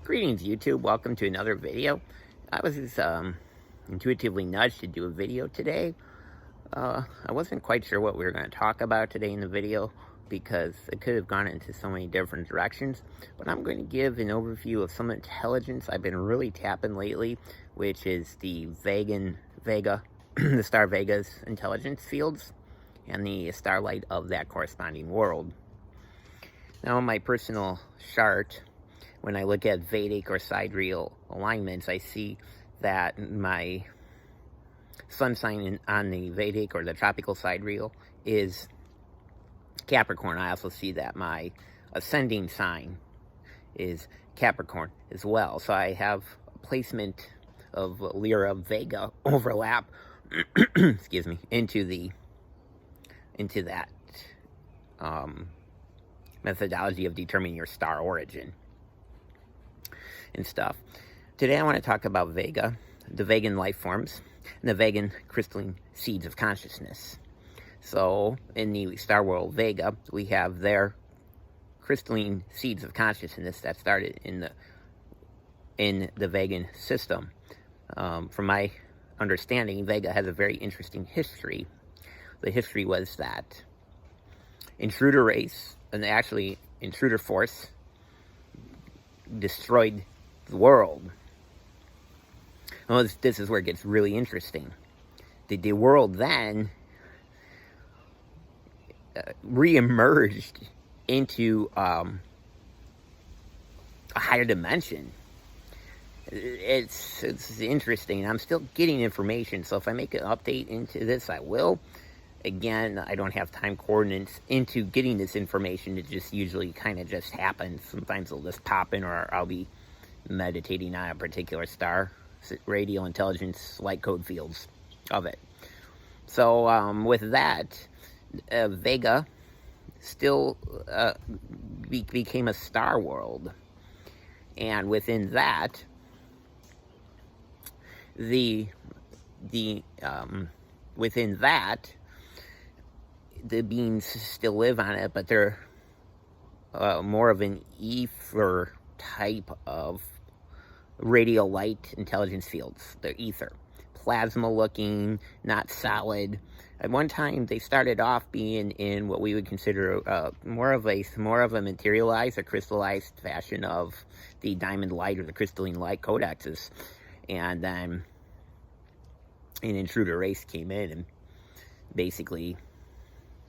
Greetings YouTube, welcome to another video. I was intuitively nudged to do a video today. I wasn't quite sure what we were going to talk about today in the video because it could have gone into so many different directions, but I'm going to give an overview of some intelligence I've been really tapping lately, which is the Vega, the star Vega's intelligence fields and the starlight of that corresponding world. Now in my personal chart, when I look at Vedic or sidereal alignments, I see that my sun sign on the Vedic or the tropical sidereal is Capricorn. I also see that my ascending sign is Capricorn as well. So I have a placement of Lyra Vega overlap excuse me, into that methodology of determining your star origin and stuff. Today I want to talk about Vega, the Vegan life forms, and the Vegan crystalline seeds of consciousness. So in the star world Vega, we have their crystalline seeds of consciousness that started in the Vegan system. From my understanding, Vega has a very interesting history. The history was that intruder race, and actually intruder force, destroyed the world. Well, this is where it gets really interesting. The world then re-emerged into a higher dimension. It's interesting. I'm still getting information, so if I make an update into this, I will. Again, I don't have time coordinates into getting this information. It just usually kind of just happens. Sometimes it'll just pop in, or I'll be meditating on a particular star, radial intelligence, light code fields of it. So with that, Vega still became a star world. And within that, within that, the beings still live on it, but they're more of an ether type of radial light intelligence fields. They're ether, plasma looking, not solid. At one time, they started off being in what we would consider more of a materialized or crystallized fashion of the diamond light or the crystalline light codexes, and then an intruder race came in and basically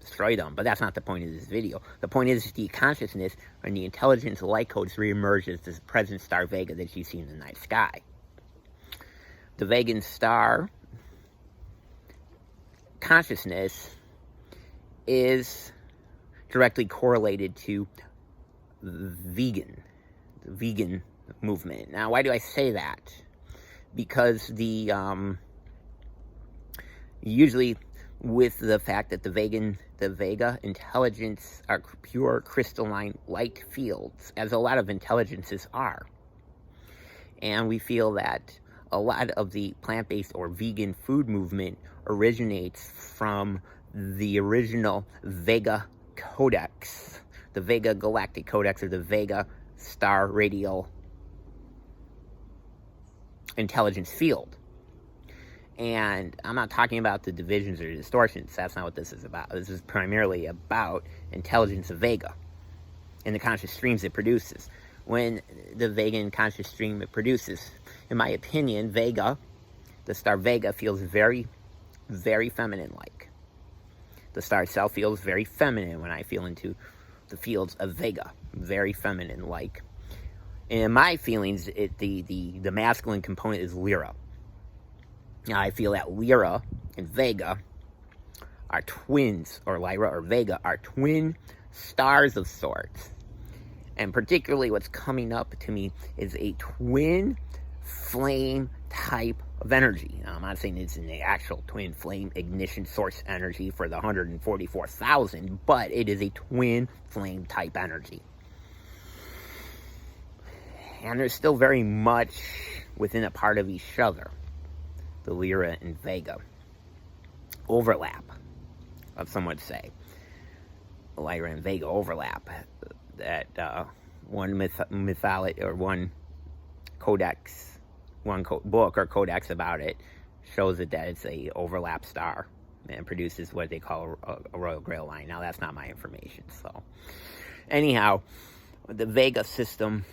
destroyed them. But that's not the point of this video. The point is the consciousness and the intelligence light codes reemerge as the present star Vega that you see in the night sky. The Vegan star consciousness is directly correlated to the vegan movement. Now, why do I say that? Because the usually with the fact that the Vega intelligence are pure crystalline light fields, as a lot of intelligences are. And we feel that a lot of the plant-based or vegan food movement originates from the original Vega Codex, the Vega Galactic Codex, or the Vega Star Radial Intelligence Field. And I'm not talking about the divisions or distortions. That's not what this is about. This is primarily about intelligence of Vega and the conscious streams it produces. When the Vegan conscious stream it produces, in my opinion, Vega, the star Vega, feels very, very feminine-like. The star itself feels very feminine when I feel into the fields of Vega. Very feminine-like. In my feelings, the masculine component is Lyra. Now, I feel that Lyra and Vega are twins, or Lyra or Vega are twin stars of sorts. And particularly what's coming up to me is a twin flame type of energy. Now, I'm not saying it's an actual twin flame ignition source energy for the 144,000, but it is a twin flame type energy. And they're still very much within a part of each other. The Lyra and Vega overlap, some would say. Lyra and Vega overlap. That one mythology, or one codex, book or codex about it shows it that it's a overlap star and produces what they call a Royal Grail line. Now, that's not my information. So, anyhow, the Vega system,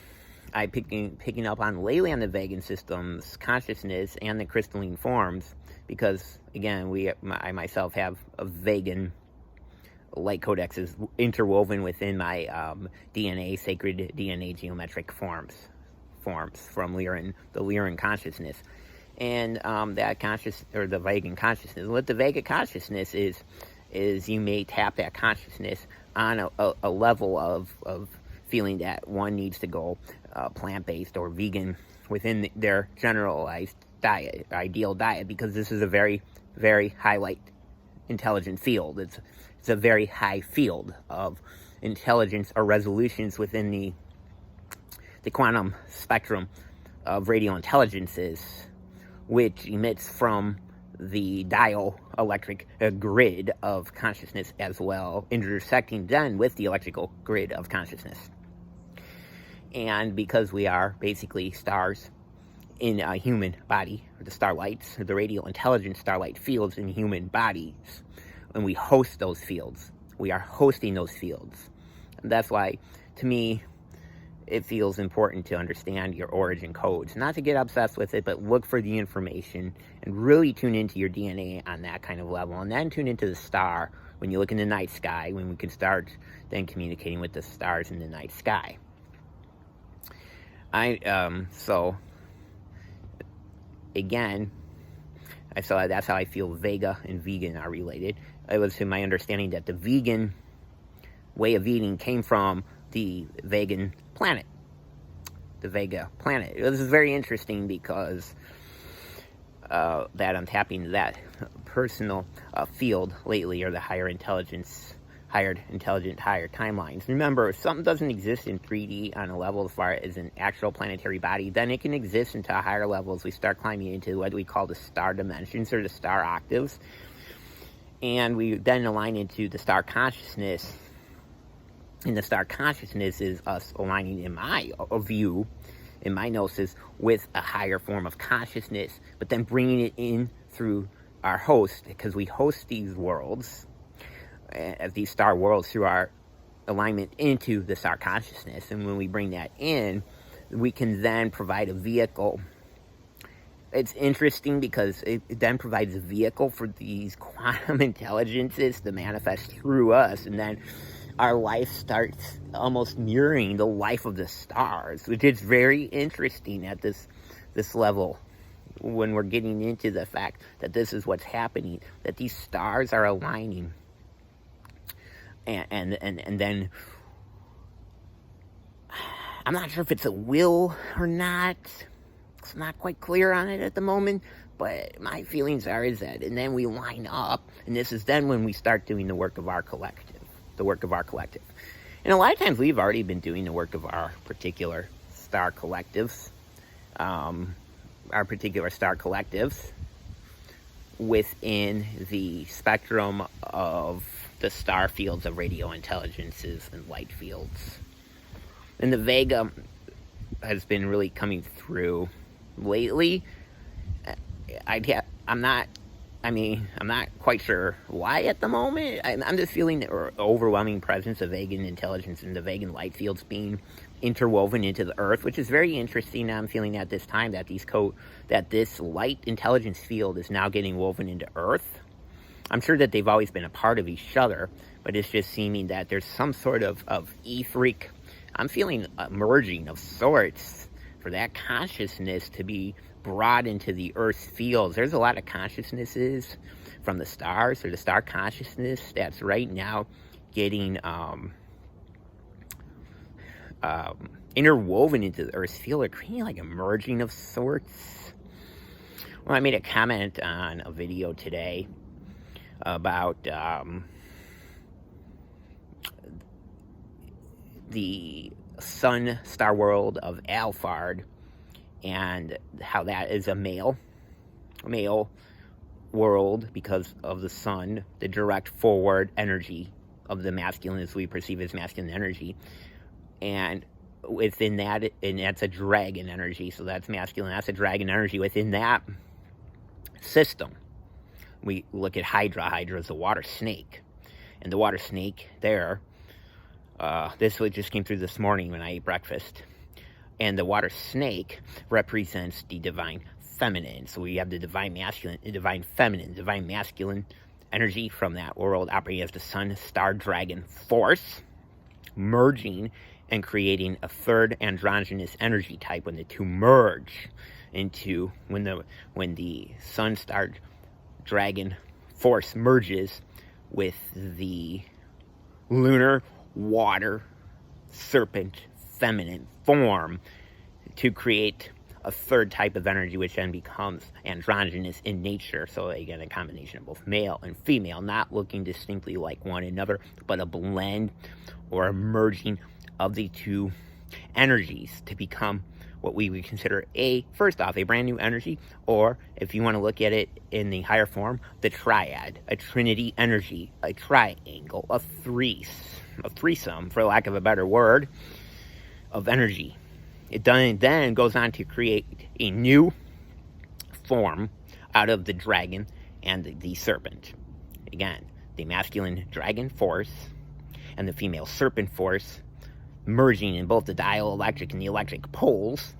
I'm picking up on lately on the Vega system's consciousness and the crystalline forms, because, again, I myself have a Vegan light codex is interwoven within my DNA, sacred DNA geometric forms from the Lyran consciousness. And that the Vegan consciousness. What the Vega consciousness is you may tap that consciousness on a level of feeling that one needs to go plant-based or vegan within their generalized diet, ideal diet, because this is a very, very high light intelligent field. It's a very high field of intelligence or resolutions within the quantum spectrum of radial intelligences, which emits from the dielectric grid of consciousness as well, intersecting then with the electrical grid of consciousness. And because we are basically stars in a human body, the starlights, the radial intelligence starlight fields in human bodies, and we host those fields. We are hosting those fields. And that's why, to me, it feels important to understand your origin codes. Not to get obsessed with it, but look for the information and really tune into your DNA on that kind of level. And then tune into the star when you look in the night sky, when we can start then communicating with the stars in the night sky. So, again, that's how I feel Vega and vegan are related. It was to my understanding that the vegan way of eating came from the Vegan planet, the Vega planet. This is very interesting because that I'm tapping that personal field lately, or the higher timelines. Remember, if something doesn't exist in 3D on a level as far as an actual planetary body, then it can exist into a higher level as we start climbing into what we call the star dimensions or the star octaves. And we then align into the star consciousness. And the star consciousness is us aligning, in my view, in my gnosis, with a higher form of consciousness, but then bringing it in through our host, because we host these worlds, as these star worlds, through our alignment into the star consciousness. And when we bring that in, we can then provide a vehicle. It's interesting because it then provides a vehicle for these quantum intelligences to manifest through us, and then our life starts almost mirroring the life of the stars, which is very interesting at this level, when we're getting into the fact that this is what's happening, that these stars are aligning. And then I'm not sure if it's a will or not. It's not quite clear on it at the moment, but my feelings is that, and then we line up, and this is then when we start doing the work of our collective. And a lot of times we've already been doing the work of our particular star collectives, within the spectrum of the star fields of radio intelligences and light fields. And the Vega has been really coming through lately. I'm not quite sure why at the moment. I'm just feeling the overwhelming presence of Vegan intelligence and the Vegan light fields being interwoven into the Earth, which is very interesting. I'm feeling at this time that this light intelligence field is now getting woven into Earth. I'm sure that they've always been a part of each other, but it's just seeming that there's some sort of etheric, I'm feeling a merging of sorts for that consciousness to be brought into the Earth's fields. There's a lot of consciousnesses from the stars, or the star consciousness, that's right now getting interwoven into the Earth's field, or creating like a merging of sorts. Well, I made a comment on a video today about the sun star world of Alphard, and how that is a male world because of the sun, the direct forward energy of the masculine, as we perceive as masculine energy. And within that, and that's a dragon energy, so that's masculine. That's a dragon energy within that system. We look at Hydra. Hydra is a water snake, and the water snake there, this just came through this morning when I ate breakfast, and the water snake represents the divine feminine. So we have the divine masculine, the divine feminine, divine masculine energy from that world operating as the sun, star, dragon force, merging and creating a third androgynous energy type when the two merge into, when the sun, star, dragon force merges with the lunar water serpent feminine form to create a third type of energy, which then becomes androgynous in nature. So again, a combination of both male and female, not looking distinctly like one another, but a blend or a merging of the two energies to become what we would consider first off, a brand new energy, or if you want to look at it in the higher form, the triad, a trinity energy, a triangle, a threesome, for lack of a better word, of energy. It then goes on to create a new form out of the dragon and the serpent. Again, the masculine dragon force and the female serpent force merging in both the dielectric and the electric poles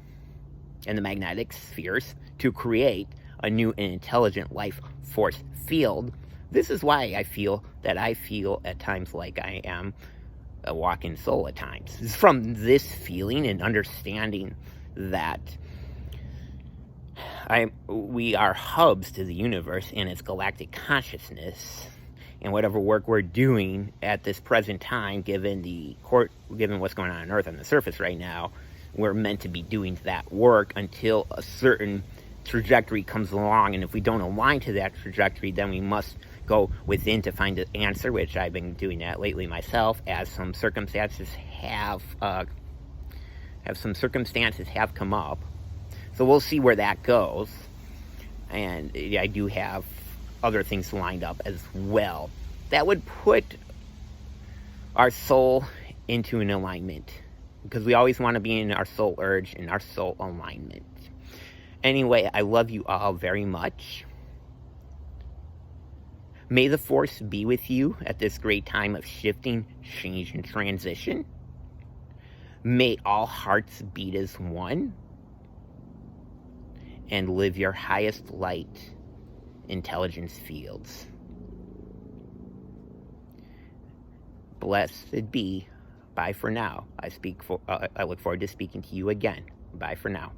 and the magnetic spheres to create a new and intelligent life force field. This is why I feel at times like I am a walking soul at times. It's from this feeling and understanding that we are hubs to the universe and its galactic consciousness, and whatever work we're doing at this present time, given what's going on Earth on the surface right now, we're meant to be doing that work until a certain trajectory comes along, and if we don't align to that trajectory, then we must go within to find the answer, which I've been doing that lately myself, as some circumstances have come up. So we'll see where that goes, and I do have other things lined up as well that would put our soul into an alignment, because we always want to be in our soul urge and our soul alignment. Anyway, I love you all very much. May the force be with you at this great time of shifting, change, and transition. May all hearts beat as one and live your highest light intelligence fields. Blessed be. Bye for now. I look forward to speaking to you again. Bye for now.